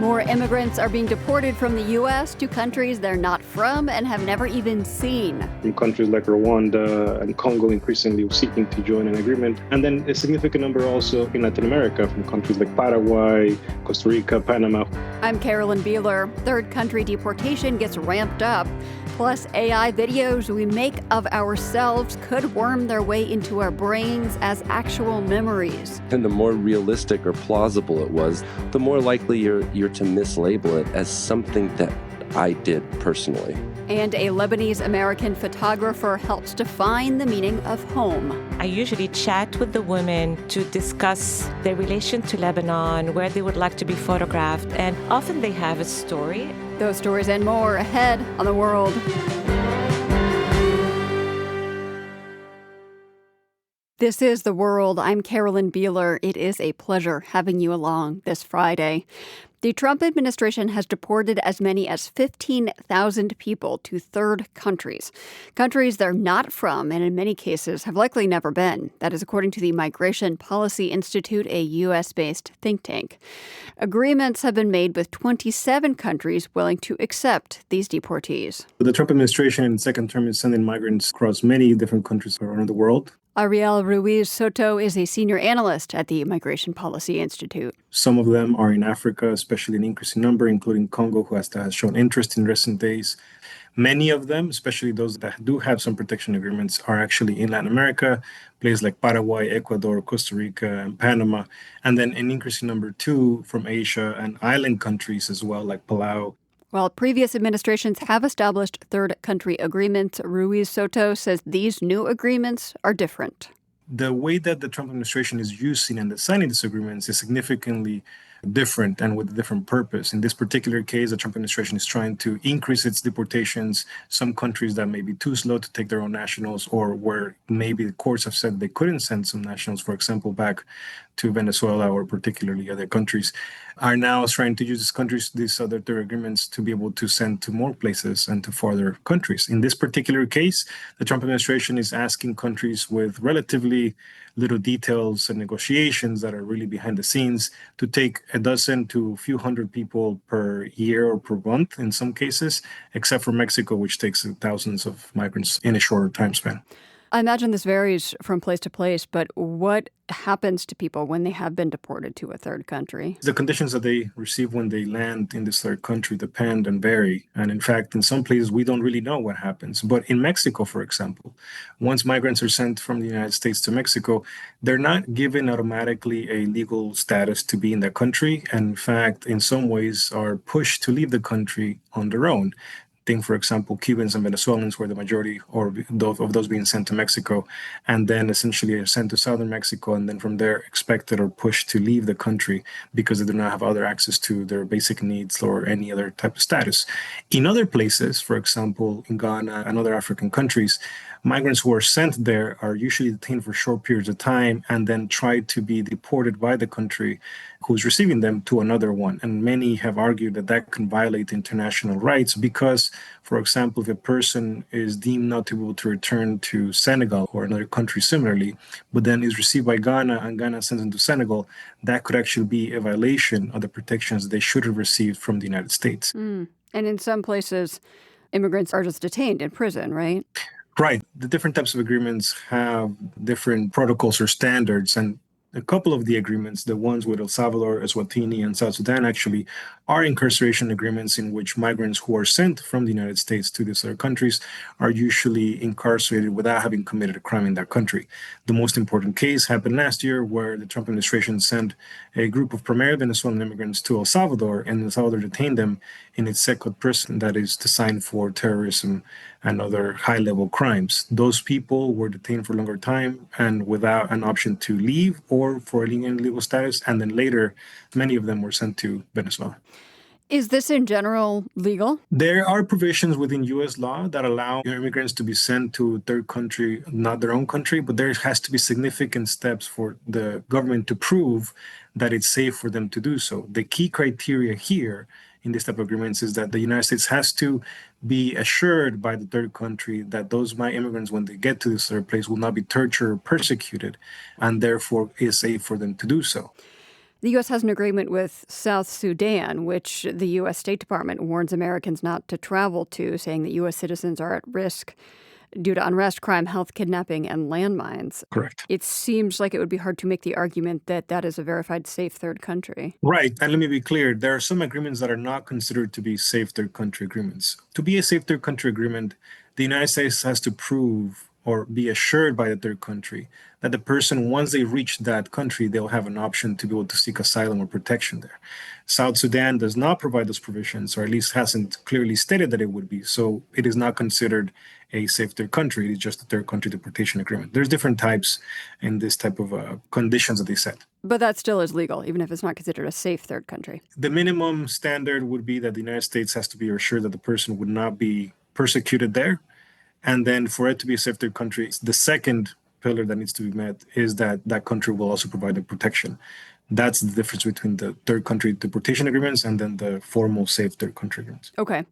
More immigrants are being deported from the U.S. to countries they're not from and have never even seen. From countries like Rwanda and Congo increasingly seeking to join an agreement. And then a significant number also in Latin America from countries like Paraguay, Costa Rica, Panama. I'm Carolyn Beeler. Third country deportation gets ramped up. Plus, AI videos we make of ourselves could worm their way into our brains as actual memories. And the more realistic or plausible it was, the more likely you're to mislabel it as something that I did personally. And a Lebanese-American photographer helps define the meaning of home. I usually chat with the women to discuss their relation to Lebanon, where they would like to be photographed, and often they have a story. Those stories and more ahead on The World. This is The World. I'm Carolyn Beeler. It is a pleasure having you along this Friday. The Trump administration has deported as many as 15,000 people to third countries they're not from and in many cases have likely never been. That is according to the Migration Policy Institute, a U.S.-based think tank. Agreements have been made with 27 countries willing to accept these deportees. The Trump administration in second term is sending migrants across many different countries around the world. Ariel Ruiz Soto is a senior analyst at the Migration Policy Institute. Some of them are in Africa, especially an increasing number, including Congo, who has shown interest in recent days. Many of them, especially those that do have some protection agreements, are actually in Latin America, places like Paraguay, Ecuador, Costa Rica, and Panama. And then an increasing number, too, from Asia and island countries as well, like Palau. While previous administrations have established third country agreements, Ruiz Soto says these new agreements are different. The way that the Trump administration is using and signing these agreements is significantly different and with a different purpose. In this particular case, the Trump administration is trying to increase its deportations. Some countries that may be too slow to take their own nationals, or where maybe the courts have said they couldn't send some nationals, for example, back to Venezuela or particularly other countries, are now trying to use these other third agreements to be able to send to more places and to farther countries. In this particular case, the Trump administration is asking countries with relatively little details and negotiations that are really behind the scenes to take a dozen to a few hundred people per year or per month in some cases, except for Mexico, which takes thousands of migrants in a shorter time span. I imagine this varies from place to place, but what happens to people when they have been deported to a third country? The conditions that they receive when they land in this third country depend and vary. And in fact, in some places, we don't really know what happens. But in Mexico, for example, once migrants are sent from the United States to Mexico, they're not given automatically a legal status to be in that country. And in fact, in some ways, are pushed to leave the country on their own. Think, for example, Cubans and Venezuelans were the majority of those being sent to Mexico, and then essentially are sent to southern Mexico, and then from there expected or pushed to leave the country because they do not have other access to their basic needs or any other type of status. In other places, for example, in Ghana and other African countries, migrants who are sent there are usually detained for short periods of time and then try to be deported by the country who's receiving them to another one. And many have argued that that can violate international rights because, for example, if a person is deemed not to be able to return to Senegal or another country similarly, but then is received by Ghana and Ghana sends them to Senegal, that could actually be a violation of the protections they should have received from the United States. And in some places, immigrants are just detained in prison, right? Right. The different types of agreements have different protocols or standards, and a couple of the agreements, the ones with El Salvador, Eswatini, and South Sudan, actually are incarceration agreements in which migrants who are sent from the United States to these other countries are usually incarcerated without having committed a crime in that country. The most important case happened last year where the Trump administration sent a group of primarily Venezuelan immigrants to El Salvador, and El Salvador detained them in its secret prison that is designed for terrorism and other high-level crimes. Those people were detained for a longer time and without an option to leave or for any legal status, and then later, many of them were sent to Venezuela. Is this in general legal? There are provisions within U.S. law that allow immigrants to be sent to a third country, not their own country, but there has to be significant steps for the government to prove that it's safe for them to do so. The key criteria here in this type of agreements is that the United States has to be assured by the third country that those immigrants, when they get to this third place, will not be tortured or persecuted, and therefore is safe for them to do so. The U.S. has an agreement with South Sudan, which the U.S. State Department warns Americans not to travel to, saying that U.S. citizens are at risk due to unrest, crime, health, kidnapping, and landmines. Correct. It seems like it would be hard to make the argument that that is a verified safe third country. Right. And let me be clear, there are some agreements that are not considered to be safe third country agreements. To be a safe third country agreement, the United States has to prove or be assured by the third country that the person, once they reach that country, they'll have an option to be able to seek asylum or protection there. South Sudan does not provide those provisions, or at least hasn't clearly stated that it would be. So it is not considered a safe third country. It is just a third country deportation agreement. There's different types in this type of conditions that they set. But that still is legal, even if it's not considered a safe third country. The minimum standard would be that the United States has to be assured that the person would not be persecuted there. And then for it to be a safe third country, the second pillar that needs to be met is that that country will also provide the protection. That's the difference between the third country deportation agreements and then the formal safe third country agreements. Okay.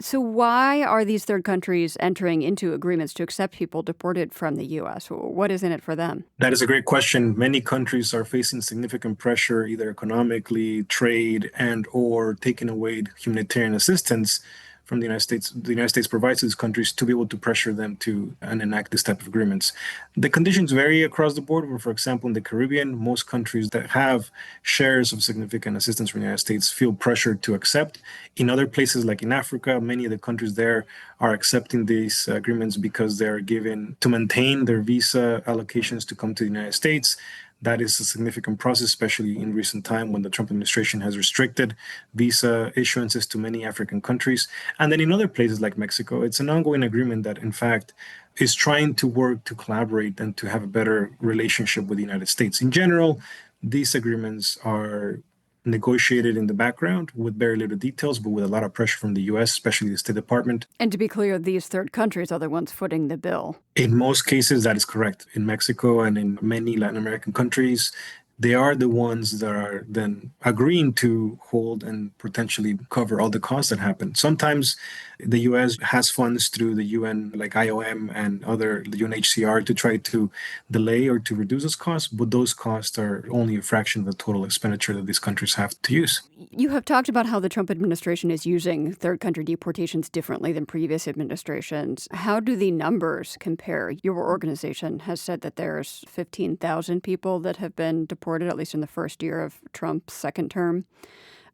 So why are these third countries entering into agreements to accept people deported from the U.S.? What is in it for them? That is a great question. Many countries are facing significant pressure, either economically, trade, and or taking away humanitarian assistance from the United States. The United States provides to these countries to be able to pressure them to and enact this type of agreements. The conditions vary across the board. Where, for example, in the Caribbean, most countries that have shares of significant assistance from the United States feel pressured to accept. In other places, like in Africa, many of the countries there are accepting these agreements because they're given to maintain their visa allocations to come to the United States. That is a significant process, especially in recent time when the Trump administration has restricted visa issuances to many African countries. And then in other places like Mexico, it's an ongoing agreement that, in fact, is trying to work to collaborate and to have a better relationship with the United States. In general, these agreements are negotiated in the background with very little details, but with a lot of pressure from the U.S., especially the State Department. And to be clear, these third countries are the ones footing the bill. In most cases, that is correct. In Mexico and in many Latin American countries, they are the ones that are then agreeing to hold and potentially cover all the costs that happen. Sometimes the U.S. has funds through the UN, like IOM and other, the UNHCR, to try to delay or to reduce those costs, but those costs are only a fraction of the total expenditure that these countries have to use. You have talked about how the Trump administration is using third country deportations differently than previous administrations. How do the numbers compare? Your organization has said that there's 15,000 people that have been deported, at least in the first year of Trump's second term.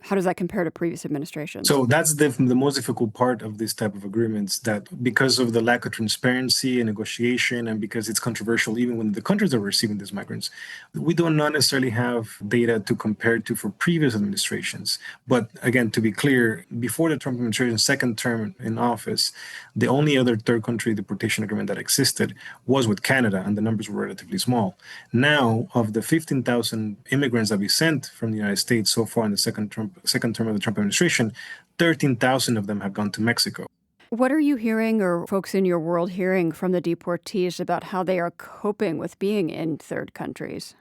How does that compare to previous administrations? So that's the most difficult part of this type of agreements, that because of the lack of transparency and negotiation, and because it's controversial even when the countries are receiving these migrants, we do not necessarily have data to compare to for previous administrations. But again, to be clear, before the Trump administration's second term in office, the only other third country deportation agreement that existed was with Canada, and the numbers were relatively small. Now, of the 15,000 immigrants that we sent from the United States so far in the second term of the Trump administration, 13,000 of them have gone to Mexico. What are you hearing, or folks in your world hearing, from the deportees about how they are coping with being in third countries?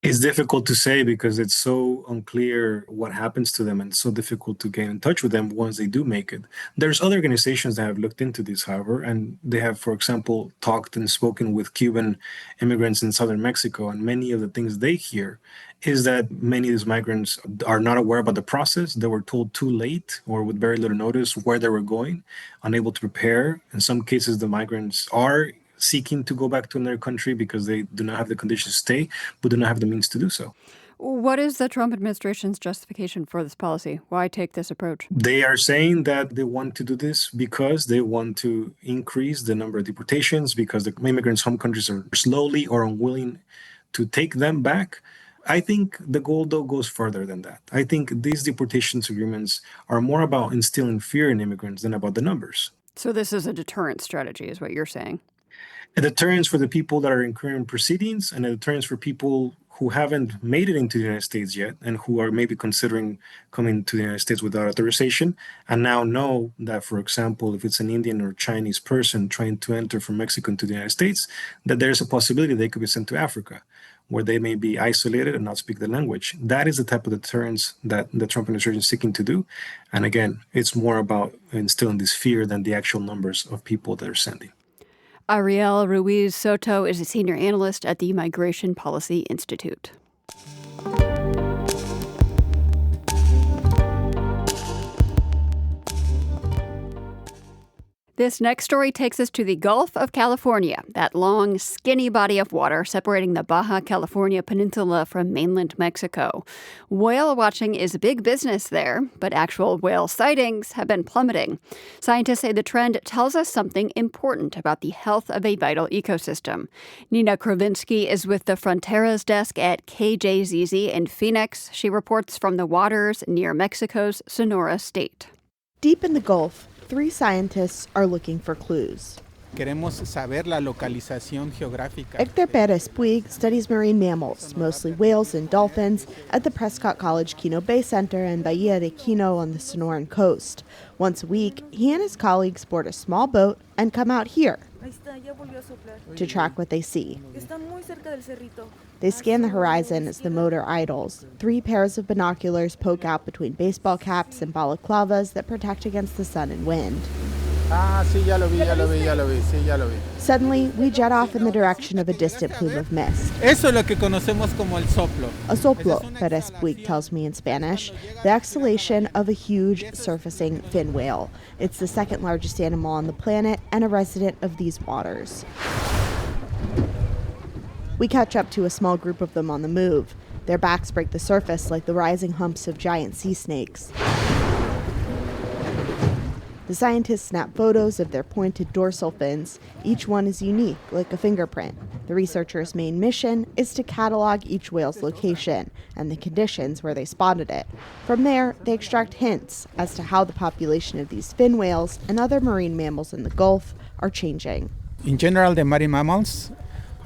It's difficult to say because it's so unclear what happens to them and so difficult to get in touch with them once they do make it. There's other organizations that have looked into this, however, and they have, for example, talked and spoken with Cuban immigrants in southern Mexico, and many of the things they hear is that many of these migrants are not aware about the process. They were told too late or with very little notice where they were going, unable to prepare. In some cases, the migrants are seeking to go back to another country because they do not have the conditions to stay, but do not have the means to do so. What is the Trump administration's justification for this policy? Why take this approach? They are saying that they want to do this because they want to increase the number of deportations, because the immigrants' home countries are slowly or unwilling to take them back. I think the goal, though, goes further than that. I think these deportations agreements are more about instilling fear in immigrants than about the numbers. So this is a deterrent strategy, is what you're saying? A deterrence for the people that are incurring proceedings, and a deterrence for people who haven't made it into the United States yet and who are maybe considering coming to the United States without authorization, and now know that, for example, if it's an Indian or Chinese person trying to enter from Mexico into the United States, that there's a possibility they could be sent to Africa, where they may be isolated and not speak the language. That is the type of deterrence that the Trump administration is seeking to do. And again, it's more about instilling this fear than the actual numbers of people that are sending. Ariel Ruiz Soto is a senior analyst at the Migration Policy Institute. This next story takes us to the Gulf of California, that long, skinny body of water separating the Baja California Peninsula from mainland Mexico. Whale watching is big business there, but actual whale sightings have been plummeting. Scientists say the trend tells us something important about the health of a vital ecosystem. Nina Krovinsky is with the Fronteras desk at KJZZ in Phoenix. She reports from the waters near Mexico's Sonora state. Deep in the Gulf, 3 scientists are looking for clues. Queremos saber la localización geográfica. Hector Pérez Puig studies marine mammals, mostly whales and dolphins, at the Prescott College Quino Bay Center in Bahia de Quino on the Sonoran coast. Once a week, he and his colleagues board a small boat and come out here to track what they see. They scan the horizon as the motor idles. 3 pairs of binoculars poke out between baseball caps and balaclavas that protect against the sun and wind. Sí, ya lo vi. Suddenly, we jet off in the direction of a distant plume of mist. Eso es lo que conocemos como el soplo. A soplo, Pérez Puig tells me in Spanish, the exhalation of a huge surfacing fin whale. It's the second largest animal on the planet and a resident of these waters. We catch up to a small group of them on the move. Their backs break the surface like the rising humps of giant sea snakes. The scientists snap photos of their pointed dorsal fins. Each one is unique, like a fingerprint. The researchers' main mission is to catalog each whale's location and the conditions where they spotted it. From there, they extract hints as to how the population of these fin whales and other marine mammals in the Gulf are changing. In general, the marine mammals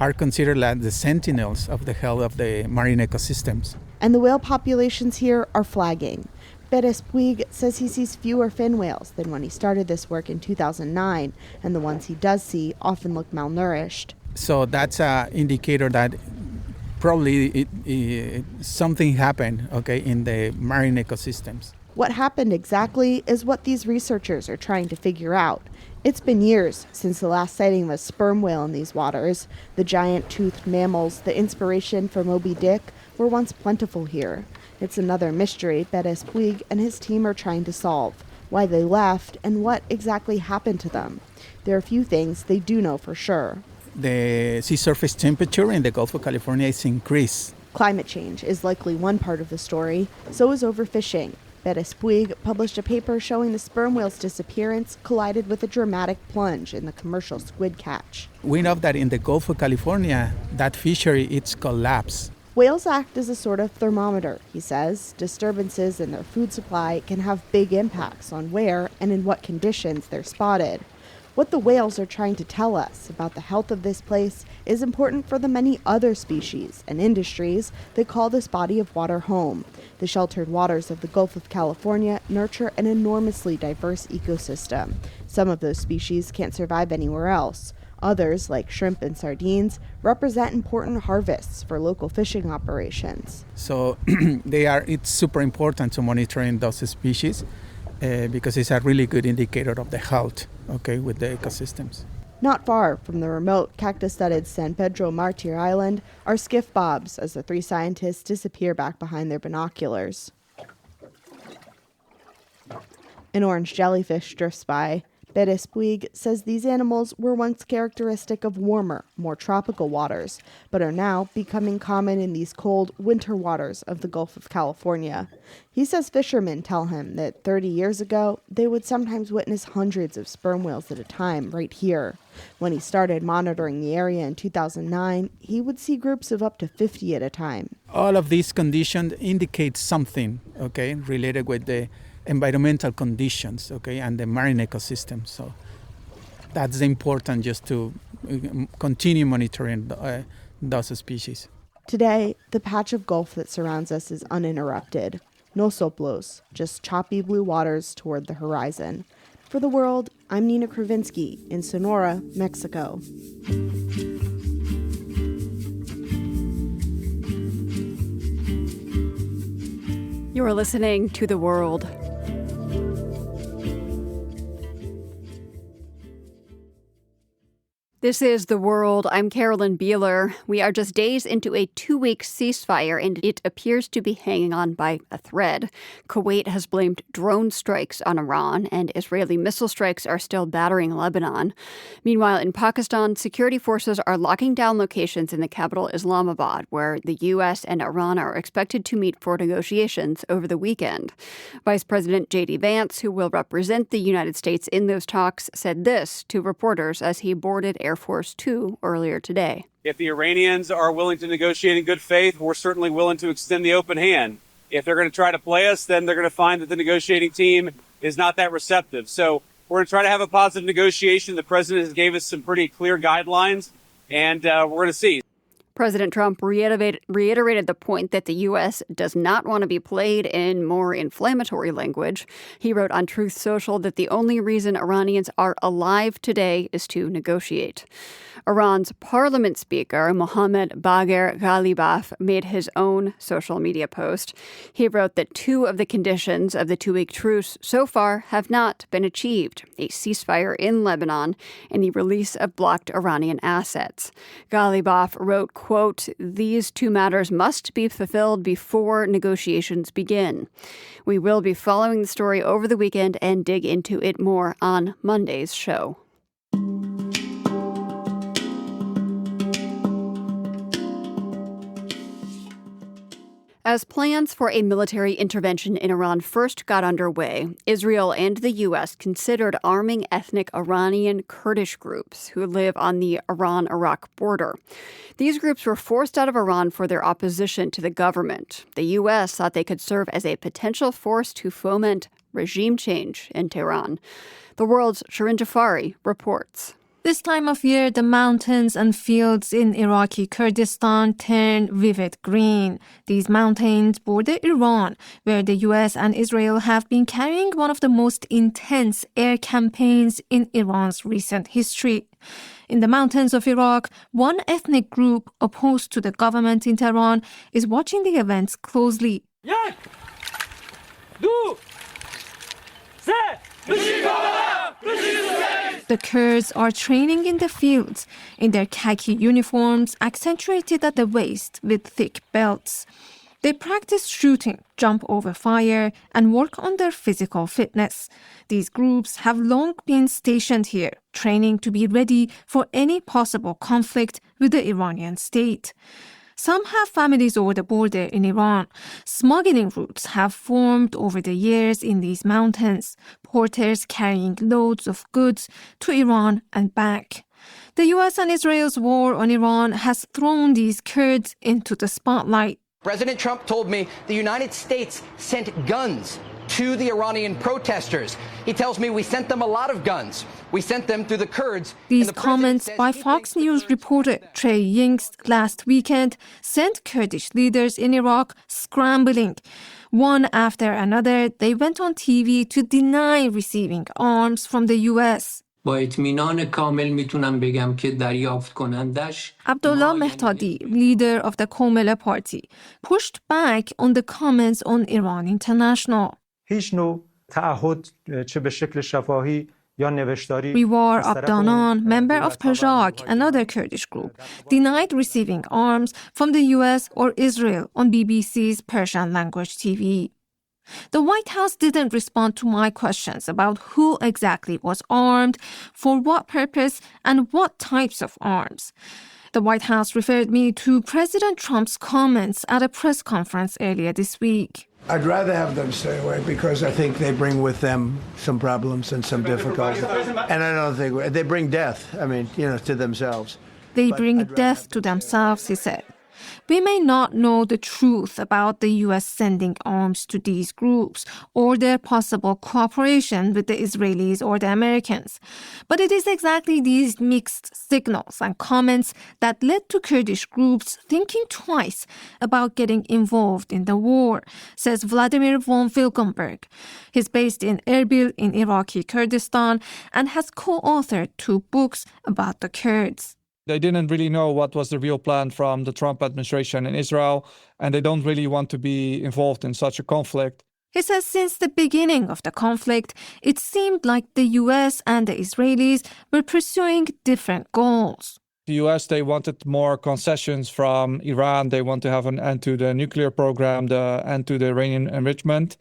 are considered like the sentinels of the health of the marine ecosystems. And the whale populations here are flagging. Pérez Puig says he sees fewer fin whales than when he started this work in 2009, and the ones he does see often look malnourished. So that's an indicator that probably something happened, in the marine ecosystems. What happened exactly is what these researchers are trying to figure out. It's been years since the last sighting of a sperm whale in these waters. The giant toothed mammals, the inspiration for Moby Dick, were once plentiful here. It's another mystery Pérez Puig and his team are trying to solve, why they left and what exactly happened to them. There are a few things they do know for sure. The sea surface temperature in the Gulf of California is increased. Climate change is likely one part of the story, so is overfishing. Pérez Puig published a paper showing the sperm whale's disappearance collided with a dramatic plunge in the commercial squid catch. We know that in the Gulf of California, that fishery, it's collapsed. Whales act as a sort of thermometer, he says. Disturbances in their food supply can have big impacts on where and in what conditions they're spotted. What the whales are trying to tell us about the health of this place is important for the many other species and industries that call this body of water home. The sheltered waters of the Gulf of California nurture an enormously diverse ecosystem. Some of those species can't survive anywhere else. Others, like shrimp and sardines, represent important harvests for local fishing operations. So it's super important to monitoring those species because it's a really good indicator of the health, with the ecosystems. Not far from the remote cactus-studded San Pedro Martir Island are skiff bobs as the 3 scientists disappear back behind their binoculars. An orange jellyfish drifts by. Pérez Puig says these animals were once characteristic of warmer, more tropical waters, but are now becoming common in these cold winter waters of the Gulf of California. He says fishermen tell him that 30 years ago, they would sometimes witness hundreds of sperm whales at a time right here. When he started monitoring the area in 2009, he would see groups of up to 50 at a time. All of these conditions indicate something, related with the environmental conditions, and the marine ecosystem. So that's important just to continue monitoring those species. Today, the patch of Gulf that surrounds us is uninterrupted. No soplos, just choppy blue waters toward the horizon. For The World, I'm Nina Krovinsky in Sonora, Mexico. You're listening to The World. This is The World. I'm Carolyn Beeler. We are just days into a 2-week ceasefire, and it appears to be hanging on by a thread. Kuwait has blamed drone strikes on Iran, and Israeli missile strikes are still battering Lebanon. Meanwhile, in Pakistan, security forces are locking down locations in the capital Islamabad, where the U.S. and Iran are expected to meet for negotiations over the weekend. Vice President J.D. Vance, who will represent the United States in those talks, said this to reporters as he boarded Air Force Two earlier today. If the Iranians are willing to negotiate in good faith, we're certainly willing to extend the open hand. If they're going to try to play us, then they're going to find that the negotiating team is not that receptive. So we're going to try to have a positive negotiation. The president has gave us some pretty clear guidelines, and we're going to see. President Trump reiterated the point that the U.S. does not want to be played in more inflammatory language. He wrote on Truth Social that the only reason Iranians are alive today is to negotiate. Iran's parliament speaker, Mohammad Bagher Ghalibaf, made his own social media post. He wrote that 2 of the conditions of the 2-week truce so far have not been achieved: a ceasefire in Lebanon and the release of blocked Iranian assets. Ghalibaf wrote, quote, "These 2 matters must be fulfilled before negotiations begin." We will be following the story over the weekend and dig into it more on Monday's show. As plans for a military intervention in Iran first got underway, Israel and the U.S. considered arming ethnic Iranian Kurdish groups who live on the Iran-Iraq border. These groups were forced out of Iran for their opposition to the government. The U.S. thought they could serve as a potential force to foment regime change in Tehran. The World's Shirin Jafari reports. This time of year, the mountains and fields in Iraqi Kurdistan turn vivid green. These mountains border Iran, where the U.S. and Israel have been carrying one of the most intense air campaigns in Iran's recent history. In the mountains of Iraq, one ethnic group opposed to the government in Tehran is watching the events closely. The Kurds are training in the fields, in their khaki uniforms accentuated at the waist with thick belts. They practice shooting, jump over fire, and work on their physical fitness. These groups have long been stationed here, training to be ready for any possible conflict with the Iranian state. Some have families over the border in Iran. Smuggling routes have formed over the years in these mountains, porters carrying loads of goods to Iran and back. The U.S. and Israel's war on Iran has thrown these Kurds into the spotlight. President Trump told me the United States sent guns to the Iranian protesters. He tells me we sent them a lot of guns. We sent them through the Kurds. These comments by Fox News reporter Trey Yingst last weekend sent Kurdish leaders in Iraq scrambling. One after another, they went on TV to deny receiving arms from the U.S. Abdullah Mehtadi, leader of the Komele party, pushed back on the comments on Iran International. Riwar Abdanan, member of Pajak, another Kurdish group, denied receiving arms from the U.S. or Israel on BBC's Persian language TV. The White House didn't respond to my questions about who exactly was armed, for what purpose, and what types of arms. The White House referred me to President Trump's comments at a press conference earlier this week. I'd rather have them stay away because I think they bring with them some problems and some difficulties. And I don't think they bring death, to themselves. They bring death to themselves, he said. We may not know the truth about the U.S. sending arms to these groups or their possible cooperation with the Israelis or the Americans. But it is exactly these mixed signals and comments that led to Kurdish groups thinking twice about getting involved in the war, says Vladimir von Wilkenberg. He's based in Erbil in Iraqi Kurdistan and has co-authored 2 books about the Kurds. They didn't really know what was the real plan from the Trump administration in Israel, and they don't really want to be involved in such a conflict. He says since the beginning of the conflict, it seemed like the US and the Israelis were pursuing different goals. The US, they wanted more concessions from Iran. They want to have an end to the nuclear program, the end to the Iranian enrichment,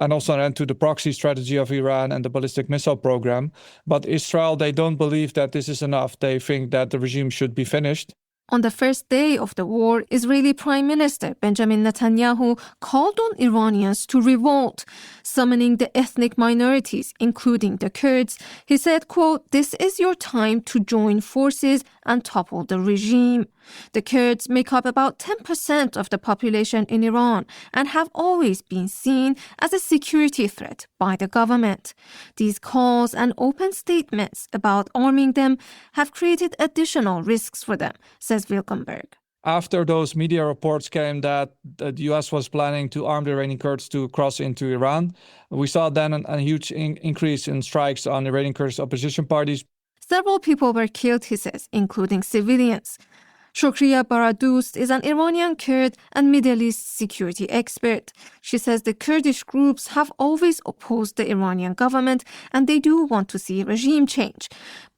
and also an end to the proxy strategy of Iran and the ballistic missile program. But Israel, they don't believe that this is enough. They think that the regime should be finished. On the first day of the war, Israeli Prime Minister Benjamin Netanyahu called on Iranians to revolt, summoning the ethnic minorities, including the Kurds. He said, quote, "This is your time to join forces and topple the regime." The Kurds make up about 10% of the population in Iran and have always been seen as a security threat by the government. These calls and open statements about arming them have created additional risks for them, says Wilkenberg. After those media reports came that the US was planning to arm the Iranian Kurds to cross into Iran, we saw then a huge increase in strikes on Iranian Kurdish opposition parties. Several people were killed, he says, including civilians. Shukriya Baradoost is an Iranian Kurd and Middle East security expert. She says the Kurdish groups have always opposed the Iranian government and they do want to see regime change.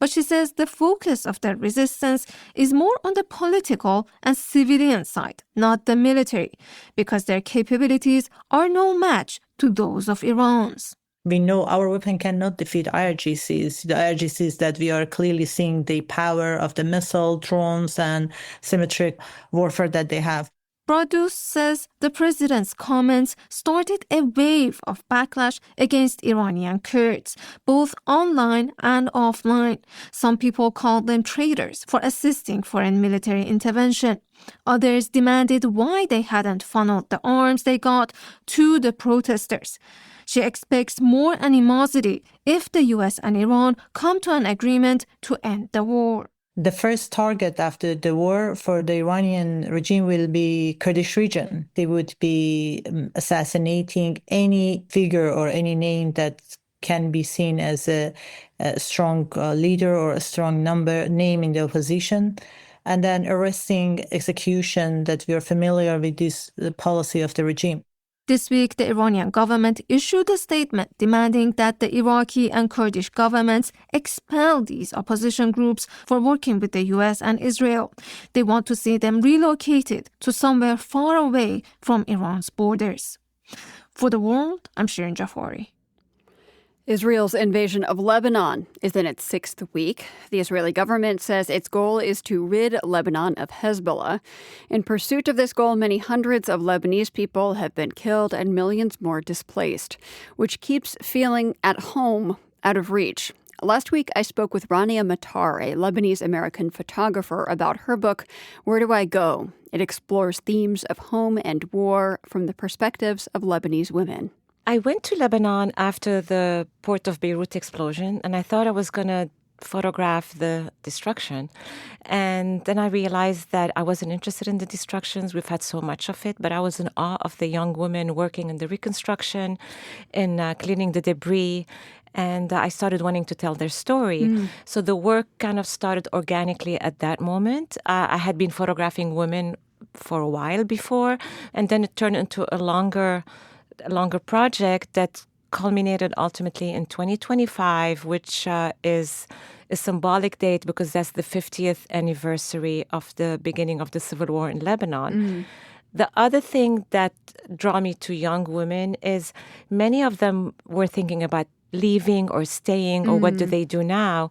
But she says the focus of their resistance is more on the political and civilian side, not the military, because their capabilities are no match to those of Iran's. We know our weapon cannot defeat IRGCs. The IRGCs that we are clearly seeing the power of the missile, drones, and symmetric warfare that they have. Bradus says the president's comments started a wave of backlash against Iranian Kurds, both online and offline. Some people called them traitors for assisting foreign military intervention. Others demanded why they hadn't funneled the arms they got to the protesters. She expects more animosity if the US and Iran come to an agreement to end the war. The first target after the war for the Iranian regime will be Kurdish region. They would be assassinating any figure or any name that can be seen as a strong leader or a strong name in the opposition, and then arresting, execution, that we are familiar with this policy of the regime. This week, the Iranian government issued a statement demanding that the Iraqi and Kurdish governments expel these opposition groups for working with the US and Israel. They want to see them relocated to somewhere far away from Iran's borders. For The World, I'm Shirin Jafari. Israel's invasion of Lebanon is in its sixth week. The Israeli government says its goal is to rid Lebanon of Hezbollah. In pursuit of this goal, many hundreds of Lebanese people have been killed and millions more displaced, which keeps feeling at home out of reach. Last week, I spoke with Rania Matar, a Lebanese-American photographer, about her book, Where Do I Go? It explores themes of home and war from the perspectives of Lebanese women. I went to Lebanon after the port of Beirut explosion, and I thought I was going to photograph the destruction. And then I realized that I wasn't interested in the destructions. We've had so much of it, but I was in awe of the young women working in the reconstruction, in cleaning the debris. And I started wanting to tell their story. So the work kind of started organically at that moment. I had been photographing women for a while before, and then it turned into a longer project that culminated ultimately in 2025, which is a symbolic date because that's the 50th anniversary of the beginning of the civil war in Lebanon. The other thing that drew me to young women is many of them were thinking about leaving or staying or what do they do now.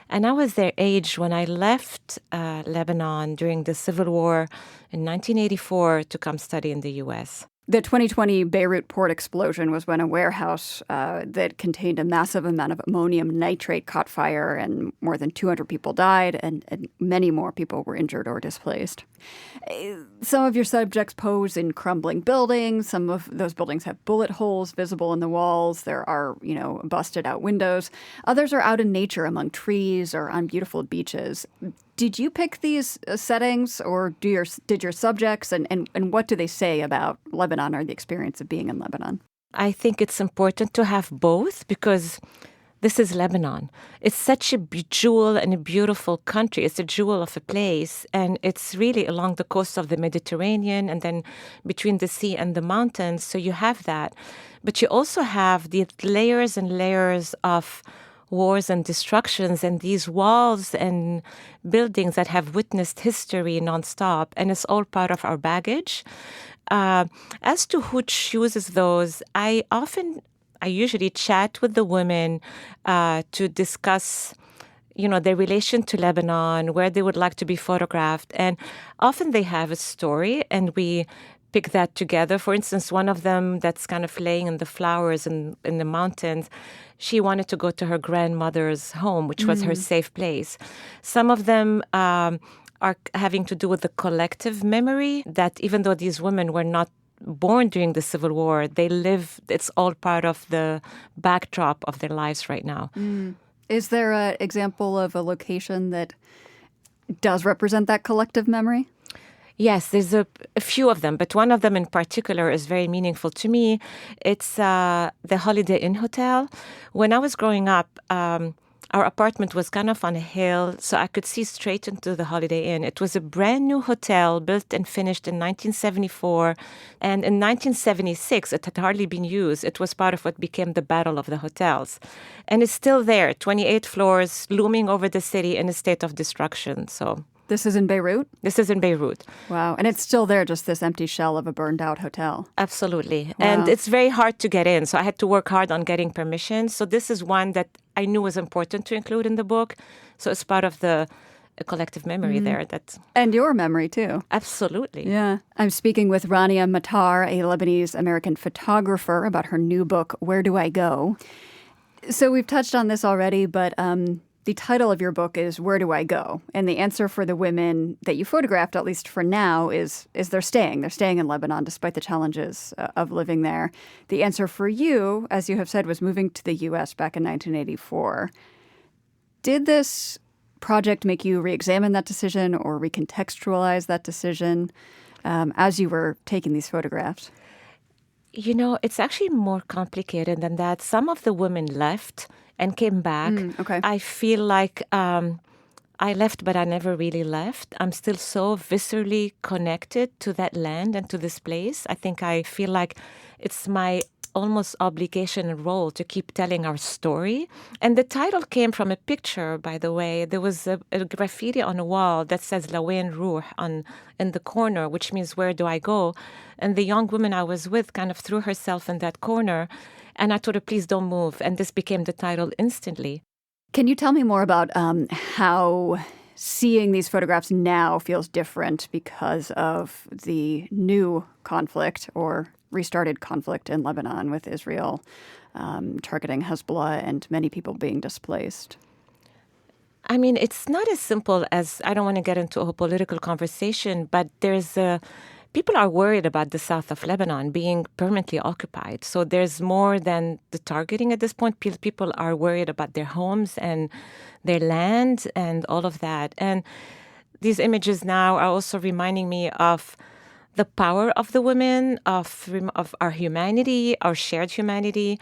And I was their age when I left Lebanon during the civil war in 1984 to come study in the U.S. The 2020 Beirut port explosion was when a warehouse that contained a massive amount of ammonium nitrate caught fire and more than 200 people died and many more people were injured or displaced. Some of your subjects pose in crumbling buildings. Some of those buildings have bullet holes visible in the walls. There are, busted out windows. Others are out in nature among trees or on beautiful beaches. Did you pick these settings, or did your subjects, and what do they say about Lebanon or the experience of being in Lebanon? I think it's important to have both because this is Lebanon. It's such a jewel and a beautiful country. It's a jewel of a place. And it's really along the coast of the Mediterranean and then between the sea and the mountains. So you have that. But you also have the layers and layers of wars and destructions and these walls and buildings that have witnessed history nonstop. And it's all part of our baggage. As to who chooses those, I usually chat with the women to discuss, their relation to Lebanon, where they would like to be photographed. And often they have a story, and we pick that together. For instance, one of them that's kind of laying in the flowers in the mountains, she wanted to go to her grandmother's home, which was her safe place. Some of them are having to do with the collective memory that even though these women were not born during the Civil War, they live, it's all part of the backdrop of their lives right now. Is there an example of a location that does represent that collective memory? Yes, there's a few of them, but one of them in particular is very meaningful to me. It's the Holiday Inn Hotel. When I was growing up, our apartment was kind of on a hill, so I could see straight into the Holiday Inn. It was a brand new hotel built and finished in 1974. And in 1976, it had hardly been used. It was part of what became the Battle of the Hotels. And it's still there, 28 floors, looming over the city in a state of destruction. So this is in Beirut? This is in Beirut. Wow. And it's still there, just this empty shell of a burned out hotel. Absolutely. Wow. And it's very hard to get in. So I had to work hard on getting permission. So this is one that I knew was important to include in the book. So it's part of the collective memory there. And your memory, too. Absolutely. Yeah. I'm speaking with Rania Matar, a Lebanese-American photographer, about her new book, Where Do I Go? So we've touched on this already, but the title of your book is Where Do I Go? And the answer for the women that you photographed, at least for now, is they're staying. They're staying in Lebanon despite the challenges of living there. The answer for you, as you have said, was moving to the U.S. back in 1984. Did this project make you re-examine that decision or recontextualize that decision as you were taking these photographs? It's actually more complicated than that. Some of the women left and came back. Okay. I feel like I left, but I never really left. I'm still so viscerally connected to that land and to this place. I think I feel like it's my almost obligation and role to keep telling our story. And the title came from a picture, by the way. There was a graffiti on a wall that says Lawen Ruh in the corner, which means where do I go? And the young woman I was with kind of threw herself in that corner. And I told her, please don't move. And this became the title instantly. Can you tell me more about how seeing these photographs now feels different because of the new conflict or restarted conflict in Lebanon with Israel targeting Hezbollah and many people being displaced? I mean, it's not as simple as, I don't want to get into a whole political conversation, but people are worried about the south of Lebanon being permanently occupied. So there's more than the targeting at this point. People are worried about their homes and their land and all of that. And these images now are also reminding me of the power of the women, of our humanity, our shared humanity.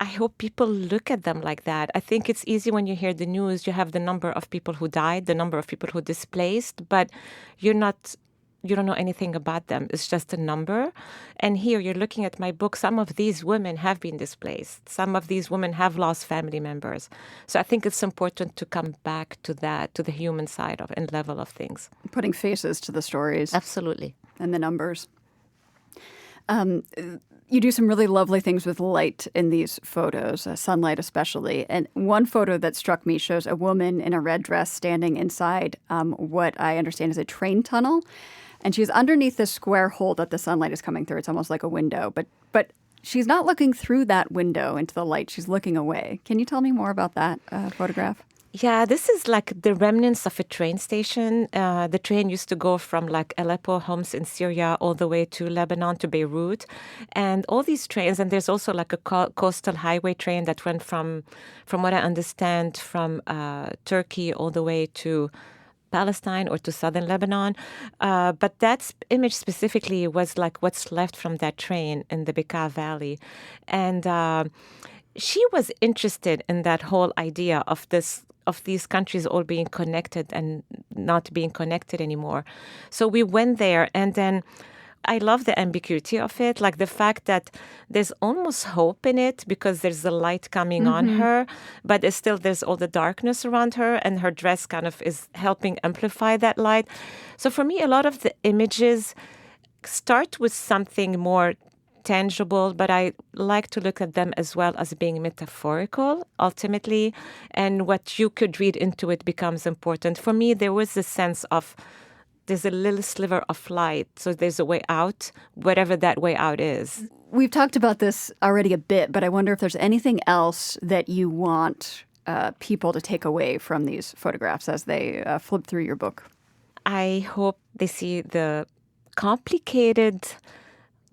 I hope people look at them like that. I think it's easy when you hear the news, you have the number of people who died, the number of people who displaced, but you don't know anything about them. It's just a number. And here you're looking at my book. Some of these women have been displaced. Some of these women have lost family members. So I think it's important to come back to that, to the human side of and level of things. Putting faces to the stories. Absolutely. And the numbers. You do some really lovely things with light in these photos, sunlight especially. And one photo that struck me shows a woman in a red dress standing inside what I understand is a train tunnel. And she's underneath this square hole that the sunlight is coming through. It's almost like a window. But she's not looking through that window into the light. She's looking away. Can you tell me more about that photograph? Yeah, this is like the remnants of a train station. The train used to go from like Aleppo, Homs in Syria, all the way to Lebanon, to Beirut. And all these trains, and there's also like a coastal highway train that went from what I understand, from Turkey all the way to Palestine or to southern Lebanon. But that image specifically was like what's left from that train in the Bekaa Valley. And she was interested in that whole idea of these countries all being connected and not being connected anymore. So we went there, and then I love the ambiguity of it, like the fact that there's almost hope in it because there's the light coming on her, but there's all the darkness around her, and her dress kind of is helping amplify that light. So for me, a lot of the images start with something more tangible, but I like to look at them as well as being metaphorical, ultimately, and what you could read into it becomes important. For me, there was a sense of there's a little sliver of light, so there's a way out, whatever that way out is. We've talked about this already a bit, but I wonder if there's anything else that you want people to take away from these photographs as they flip through your book. I hope they see the complicated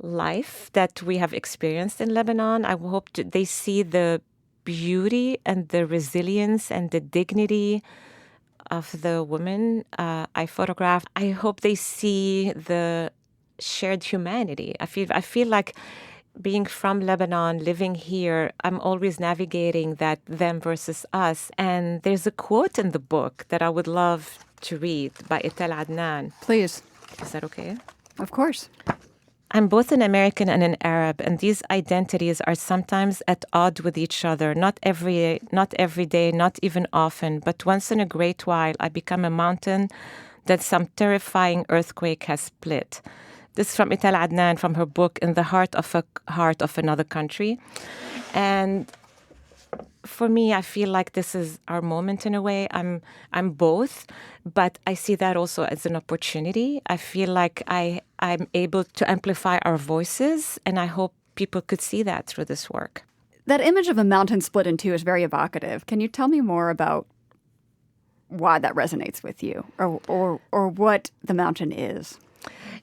life that we have experienced in Lebanon. I hope they see the beauty and the resilience and the dignity of the women I photographed. I hope they see the shared humanity. I feel like being from Lebanon, living here, I'm always navigating that them versus us. And there's a quote in the book that I would love to read by Etel Adnan. Please. Is that okay? Of course. I'm both an American and an Arab, and these identities are sometimes at odds with each other. Not every day, not even often, but once in a great while, I become a mountain that some terrifying earthquake has split. This is from Etel Adnan, from her book In the Heart of Another Country. And for me, I feel like this is our moment in a way. I'm both, but I see that also as an opportunity. I feel like I'm able to amplify our voices, and I hope people could see that through this work. That image of a mountain split in two is very evocative. Can you tell me more about why that resonates with you, or what the mountain is?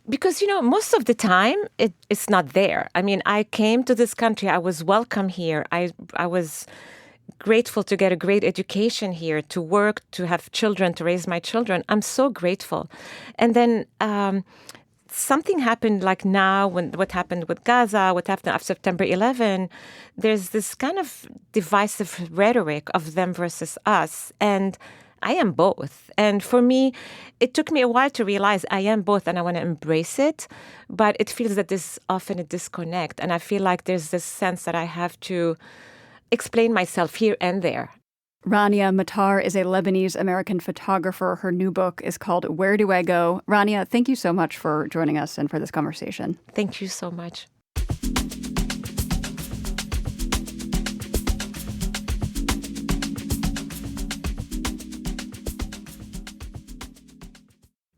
Because, most of the time, it's not there. I mean, I came to this country. I was welcome here. I was grateful to get a great education here, to work, to have children, to raise my children. I'm so grateful. And then something happened like now, what happened with Gaza, what happened after September 11, there's this kind of divisive rhetoric of them versus us. And I am both. And for me, it took me a while to realize I am both and I want to embrace it. But it feels that there's often a disconnect. And I feel like there's this sense that I have to explain myself here and there. Rania Matar is a Lebanese-American photographer. Her new book is called Where Do I Go? Rania, thank you so much for joining us and for this conversation. Thank you so much.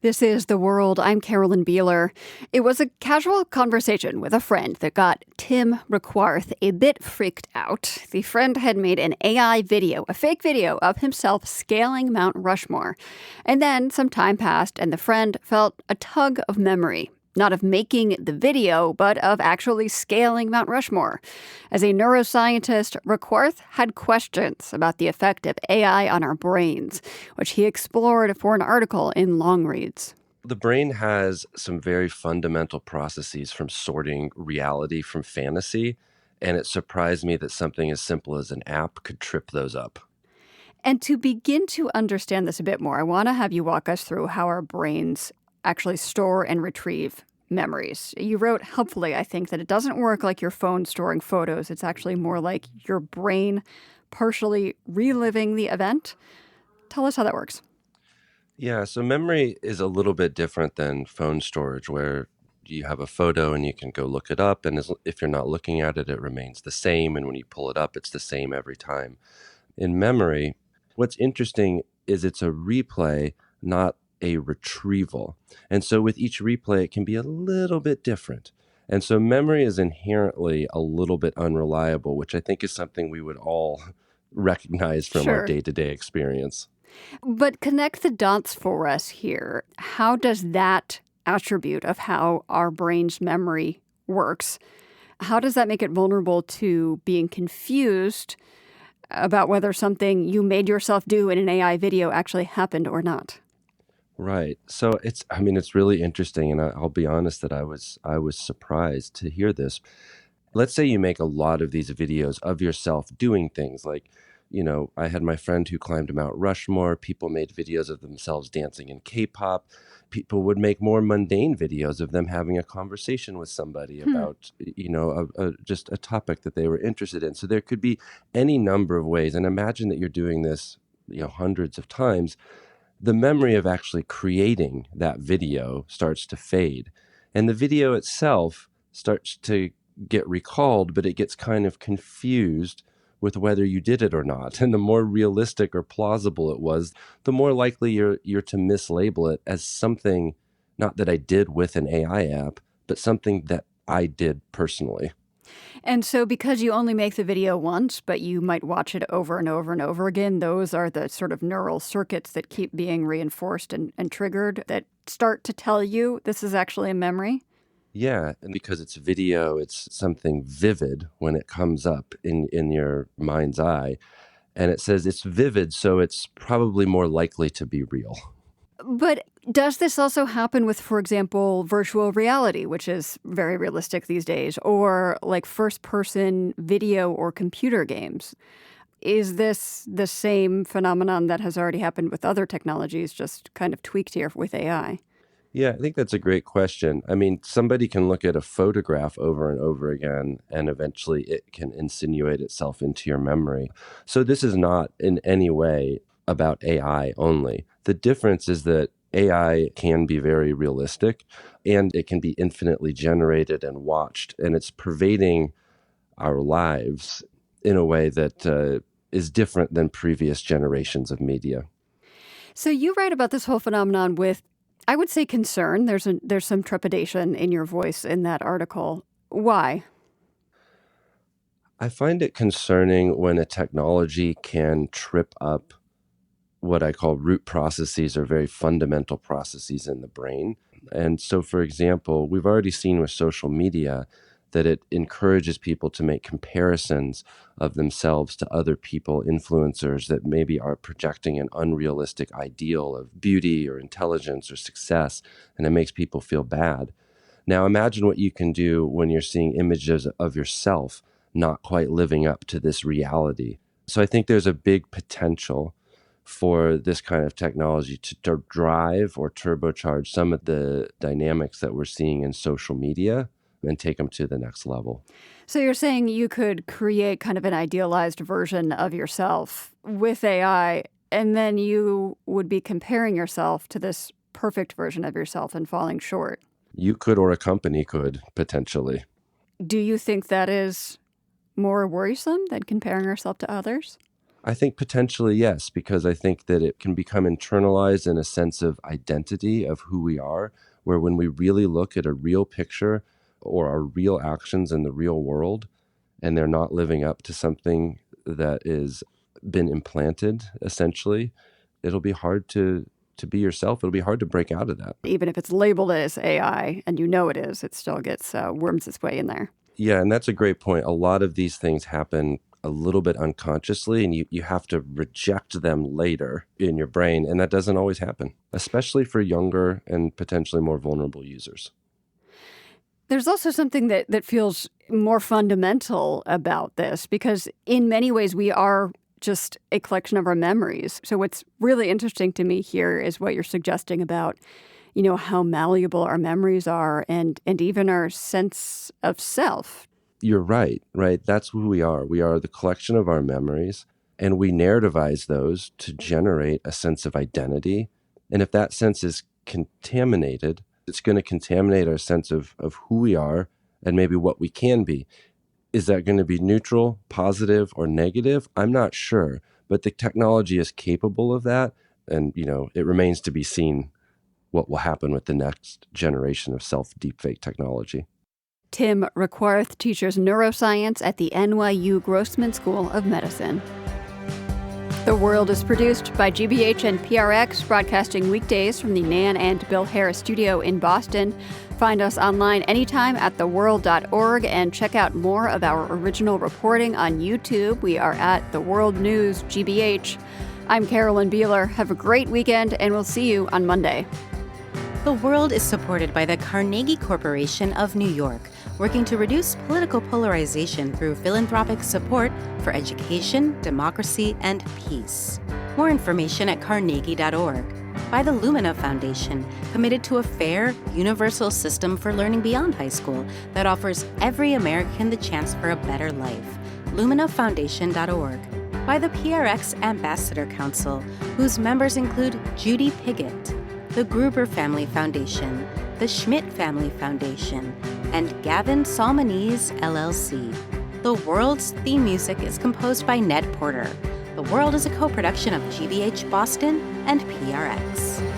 This is The World. I'm Carolyn Beeler. It was a casual conversation with a friend that got Tim Requarth a bit freaked out. The friend had made an AI video, a fake video of himself scaling Mount Rushmore. And then some time passed and the friend felt a tug of memory. Not of making the video, but of actually scaling Mount Rushmore. As a neuroscientist, Requarth had questions about the effect of AI on our brains, which he explored for an article in Long Reads. The brain has some very fundamental processes from sorting reality from fantasy, and it surprised me that something as simple as an app could trip those up. And to begin to understand this a bit more, I want to have you walk us through how our brains actually store and retrieve memories. You wrote helpfully, I think, that it doesn't work like your phone storing photos. It's actually more like your brain partially reliving the event. Tell us how that works. Yeah, so memory is a little bit different than phone storage, where you have a photo and you can go look it up, and if you're not looking at it, it remains the same, and when you pull it up, it's the same every time. In memory, what's interesting is it's a replay, not a retrieval. And so with each replay, it can be a little bit different. And so memory is inherently a little bit unreliable, which I think is something we would all recognize from our day-to-day experience. But connect the dots for us here. How does that attribute of how our brain's memory works, how does that make it vulnerable to being confused about whether something you made yourself do in an AI video actually happened or not? Right. So it's really interesting. And I'll be honest that I was surprised to hear this. Let's say you make a lot of these videos of yourself doing things like, I had my friend who climbed Mount Rushmore. People made videos of themselves dancing in K-pop. People would make more mundane videos of them having a conversation with somebody about, just a topic that they were interested in. So there could be any number of ways. And imagine that you're doing this, hundreds of times. The memory of actually creating that video starts to fade. And the video itself starts to get recalled, but it gets kind of confused with whether you did it or not. And the more realistic or plausible it was, the more likely you're to mislabel it as something, not that I did with an AI app, but something that I did personally. And so because you only make the video once, but you might watch it over and over and over again, those are the sort of neural circuits that keep being reinforced and triggered that start to tell you this is actually a memory? Yeah, and because it's video, it's something vivid when it comes up in your mind's eye. And it says it's vivid, so it's probably more likely to be real. But does this also happen with, for example, virtual reality, which is very realistic these days, or like first-person video or computer games? Is this the same phenomenon that has already happened with other technologies, just kind of tweaked here with AI? Yeah, I think that's a great question. I mean, somebody can look at a photograph over and over again, and eventually it can insinuate itself into your memory. So this is not in any way about AI only. The difference is that AI can be very realistic, and it can be infinitely generated and watched, and it's pervading our lives in a way that is different than previous generations of media. So you write about this whole phenomenon with, I would say, concern. There's some trepidation in your voice in that article. Why? I find it concerning when a technology can trip up what I call root processes or very fundamental processes in the brain. And so, for example, we've already seen with social media that it encourages people to make comparisons of themselves to other people, influencers that maybe are projecting an unrealistic ideal of beauty or intelligence or success, and it makes people feel bad. Now, imagine what you can do when you're seeing images of yourself not quite living up to this reality. So I think there's a big potential for this kind of technology to drive or turbocharge some of the dynamics that we're seeing in social media and take them to the next level. So you're saying you could create kind of an idealized version of yourself with AI, and then you would be comparing yourself to this perfect version of yourself and falling short. You could, or a company could, potentially. Do you think that is more worrisome than comparing yourself to others? I think potentially yes, because I think that it can become internalized in a sense of identity of who we are, where when we really look at a real picture or our real actions in the real world, and they're not living up to something that is been implanted, essentially, it'll be hard to be yourself. It'll be hard to break out of that. Even if it's labeled as AI and you know it is, it still gets worms its way in there. Yeah, and that's a great point. A lot of these things happen a little bit unconsciously, and you have to reject them later in your brain, and that doesn't always happen, especially for younger and potentially more vulnerable users. There's also something that feels more fundamental about this, because in many ways we are just a collection of our memories. So what's really interesting to me here is what you're suggesting about, how malleable our memories are and even our sense of self. You're right? That's who we are. We are the collection of our memories, and we narrativize those to generate a sense of identity. And if that sense is contaminated, it's going to contaminate our sense of who we are and maybe what we can be. Is that going to be neutral, positive, or negative? I'm not sure, but the technology is capable of that. And, it remains to be seen what will happen with the next generation of self-deepfake technology. Tim Requarth teaches neuroscience at the NYU Grossman School of Medicine. The World is produced by GBH and PRX, broadcasting weekdays from the Nan and Bill Harris studio in Boston. Find us online anytime at theworld.org and check out more of our original reporting on YouTube. We are at The World News GBH. I'm Carolyn Beeler. Have a great weekend, and we'll see you on Monday. The World is supported by the Carnegie Corporation of New York, working to reduce political polarization through philanthropic support for education, democracy, and peace. More information at carnegie.org. By the Lumina Foundation, committed to a fair, universal system for learning beyond high school that offers every American the chance for a better life. LuminaFoundation.org. By the PRX Ambassador Council, whose members include Judy Piggott, the Gruber Family Foundation, the Schmidt Family Foundation, and Gavin Salmonese, LLC. The World's theme music is composed by Ned Porter. The World is a co-production of GBH Boston and PRX.